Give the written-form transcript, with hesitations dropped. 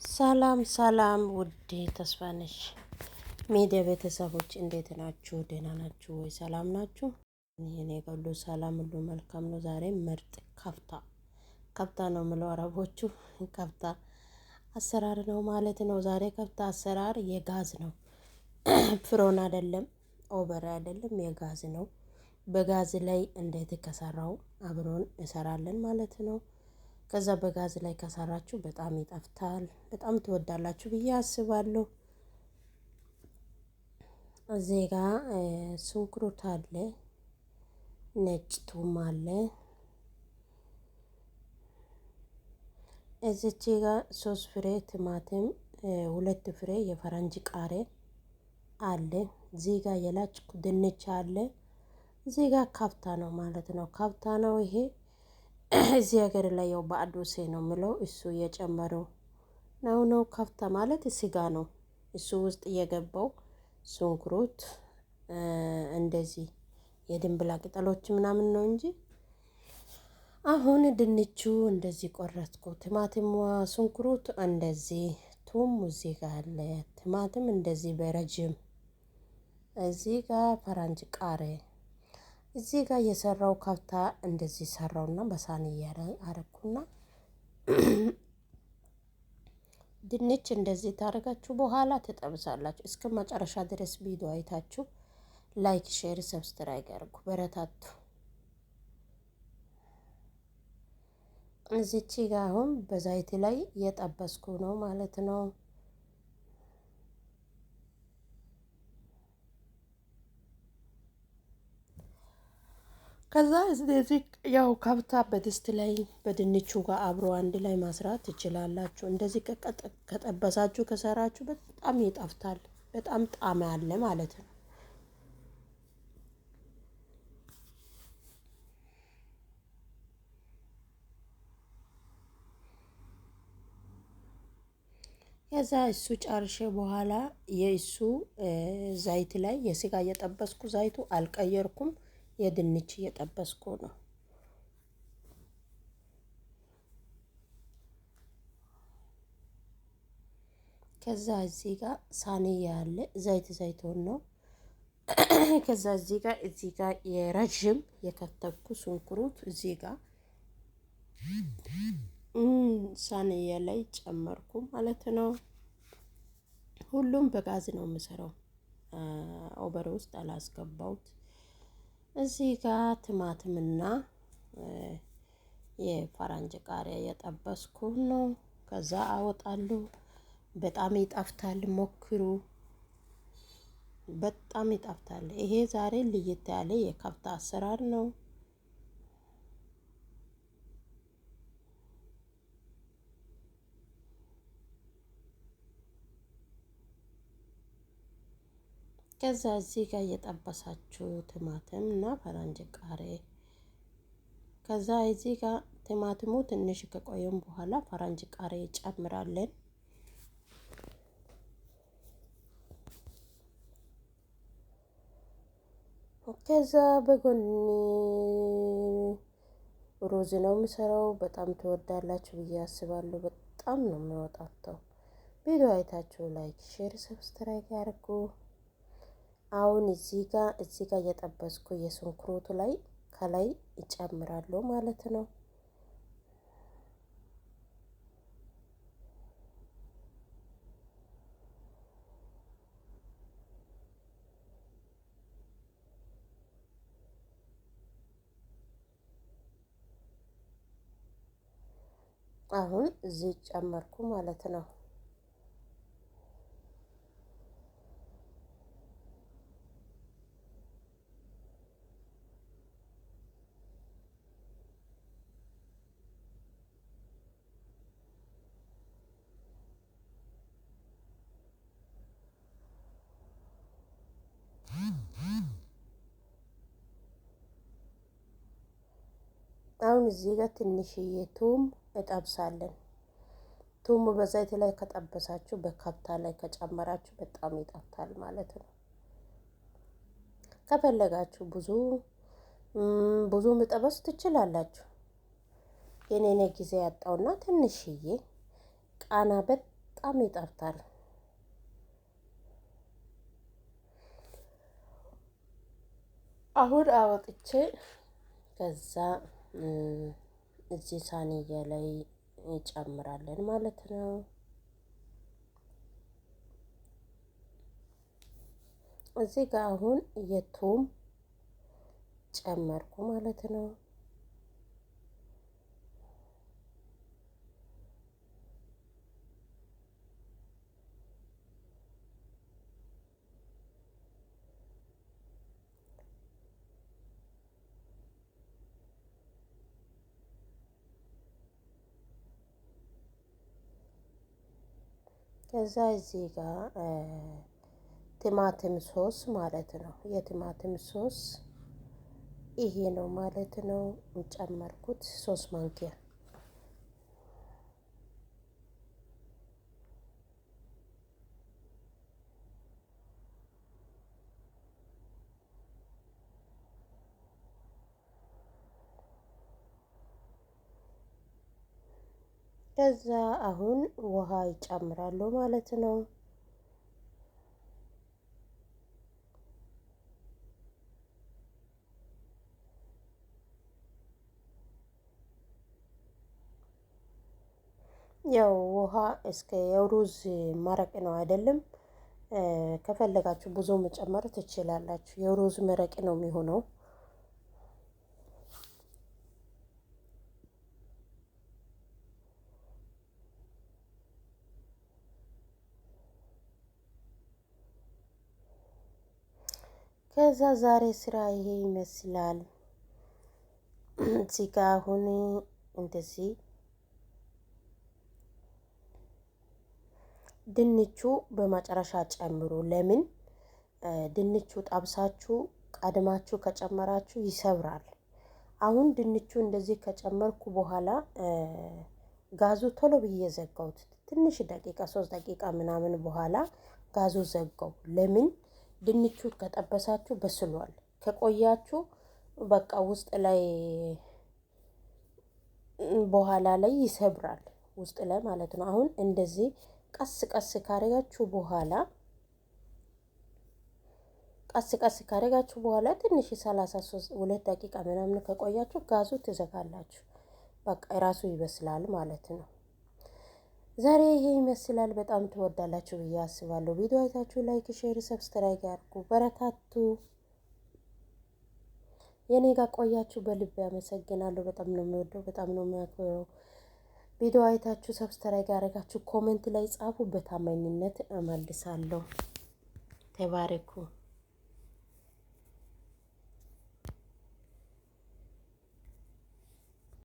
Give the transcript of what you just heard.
ሰላም ሰላም ውዴ ተስፋነሽ ሚዲያ ቤተሰቦች እንዴት ናችሁ? ደህና ናችሁ ወይ? ሰላም ናችሁ? እኔ ጋር ሁሉ ሰላም ሁሉ መልካም ነው። ዛሬ ምርጥ ከፍታ ነው የምለው አረቦቹ ከፍታ አሰራር ነው ማለት ነው። ዛሬ ከፍታ አሰራር የጋዝ ነው። ፍሮን አይደለም፣ ኦቨር አይደለም፣ የጋዝ ነው። በጋዝ ላይ እንዴት ከሰራው አብሮን እንሰራለን ማለት ነው። ከዛ በጋዝ ላይ ከሰራችሁ በጣም ይጠፍታል፣ በጣም ትወዳላችሁ ብዬ አስባለሁ። እዚህ ጋ ሽንኩርት አለ፣ ነጭ ቱም አለ። እዚች ጋ 3 ፍሬ ቲማቲም፣ 2 ፍሬ የፈረንጅ ቃሪያ አለ። እዚህ ጋ የላጭኩ ድንች አለ። እዚህ ጋ ካፍታ ነው ማለት ነው። ካፍታ ነው ይሄ እዚህ ሀገር ላይ ያው በአዶሴ ነው የምለው። እሱ የጨመረው ነው። ከፍታ ማለት ስጋ ነው። እሱ ውስጥ የገባው ሽንኩርት እንደዚህ የድንብላ ቅጠሎች ምናምን ነው እንጂ አሁን ድንቹ እንደዚህ ቆረጥኩ። ቲማቲም ሽንኩርት እንደዚህ ቱም እዚህ ጋር አለ። ቲማቲም እንደዚህ በረጅም እዚህ ጋር ፈረንጅ ቃሪያ እዚህ ጋር የሰራው ከፍታ እንደዚህ ሰራውና በሳህንያ ላይ አረኩና ድንች እንደዚህ ታደርጋችሁ በኋላ ትጠብሳላችሁ። እስከ መጨረሻ ድረስ ቪዲዮ አይታችሁ ላይክ፣ ሼር፣ ሰብስክራይብ አድርጉ። በረታቱ። እዚች ጋር አሁን በዛይት ላይ እየጠበስኩ ነው ማለት ነው። ከዛ እዚህ ያው ከብታ በድስት ላይ በድንቹ ጋር አብሮ አንድ ላይ ማስራት ትችላላችሁ። እንደዚህ ከጠበሳችሁ ከሰራችሁ በጣም ይጣፍጣል። በጣም ጣዕም አለ ማለት ነው። ከዛ እሱ ጨርሼ በኋላ የእሱ ዘይት ላይ የስጋ እየጠበስኩ ዘይቱ አልቀየርኩም። የድንች እየጠበስኩ ነው። ከዛ እዚህ ጋር ሳንያ አለ። ዘይቶን ነው። ከዛ እዚህ ጋር የረጅም የከተፍኩ ሽንኩርት እዚህ ጋር ሳንያ ላይ ጨመርኩ ማለት ነው። ሁሉም በጋዝ ነው የምሰራው። ኦቨር ውስጥ አላስገባሁት። እዚህ ጋር ቲማቲምና የፈረንጅ ቃሪያ የጠበስኩ ነው። ከዛ አወጣለሁ። በጣም ይጣፍጣል፣ ሞክሩ። በጣም ይጣፍጣል። ይሄ ዛሬ ለየት ያለ የከፍታ አሰራር ነው። ከዛ እዚህ ጋር እየጠበሳችሁ ቲማቲም እና ፈረንጅ ቃሪያ ከዛ እዚህ ጋር ቲማቲሙ ትንሽ ከቆየም በኋላ ፈረንጅ ቃሪያ ጨምራለን። ከዛ በጎን ሩዝ ነው የምሰራው። በጣም ትወዳላችሁ ብዬ አስባለሁ። በጣም ነው የሚወጣው። ቪዲዮ አይታችሁ ላይክ፣ ሼር፣ ሰብስክራይብ ያድርጉ። አሁን እዚህ ጋር እየጠበስኩ የሽንኩርቱ ላይ ከላይ እጨምራለሁ ማለት ነው። አሁን እዚህ ጨመርኩ ማለት ነው። አሁን እዚህ ጋር ትንሽዬ ቱም እጠብሳለን። ቱሙ በዘይት ላይ ከጠበሳችሁ በከብታ ላይ ከጨመራችሁ በጣም ይጣፍጣል ማለት ነው። ከፈለጋችሁ ብዙ መጠበስ ትችላላችሁ። የኔ ጊዜ ያጣውና ትንሽዬ ቃና በጣም ይጣፍጣል። አሁን አወጥቼ ከዛ እዚህ ሳንያ ላይ እንጨምራለን ማለት ነው። እዚህ ጋር አሁን የቱም ጨመርኩ ማለት ነው። ከዛ እዚህ ጋር ቲማቲም ሶስ ማለት ነው። የቲማቲም ሶስ ይሄ ነው ማለት ነው። ጨመርኩት 3 ማንኪያ። ከዛ አሁን ውሃ ይጨምራሉ ማለት ነው። ያው ውሃ እስከ የሩዝ መረቅ ነው አይደለም። ከፈለጋችሁ ብዙ መጨመር ትችላላችሁ። የሩዝ መረቅ ነው የሚሆነው። ከዛ ዛሬ ስራ ይሄ ይመስላል። እዚህ ጋ አሁን እንደዚህ ድንቹ በመጨረሻ ጨምሩ። ለምን ድንቹ ጠብሳችሁ ቀድማችሁ ከጨመራችሁ ይሰብራል። አሁን ድንቹ እንደዚህ ከጨመርኩ በኋላ ጋዙ ቶሎ ብዬ ዘጋሁት። ትንሽ ደቂቃ 3 ደቂቃ ምናምን በኋላ ጋዙ ዘጋው። ለምን ድንቹ ከጠበሳችሁ በስሏል። ከቆያችሁ በቃ ውስጥ ላይ በኋላ ላይ ይሰብራል፣ ውስጥ ላይ ማለት ነው። አሁን እንደዚህ ቀስ ቀስ ካረጋችሁ በኋላ ትንሽ 2 ደቂቃ ምናምን ከቆያችሁ ጋዙ ትዘጋላችሁ። በቃ ራሱ ይበስላል ማለት ነው። ዛሬ ይሄ ይመስላል። በጣም ትወዳላችሁ ብዬ አስባለሁ። ቪዲዮ አይታችሁ ላይክ፣ ሼር፣ ሰብስክራይብ ያድርጉ። በረታቱ። የኔ ጋር ቆያችሁ በልብ ያመሰግናለሁ። በጣም ነው የሚወደው፣ በጣም ነው የሚያክብረው። ቪዲዮ አይታችሁ ሰብስክራይብ ያደረጋችሁ ኮሜንት ላይ ጻፉ። በታማኝነት እመልሳለሁ። ተባረኩ።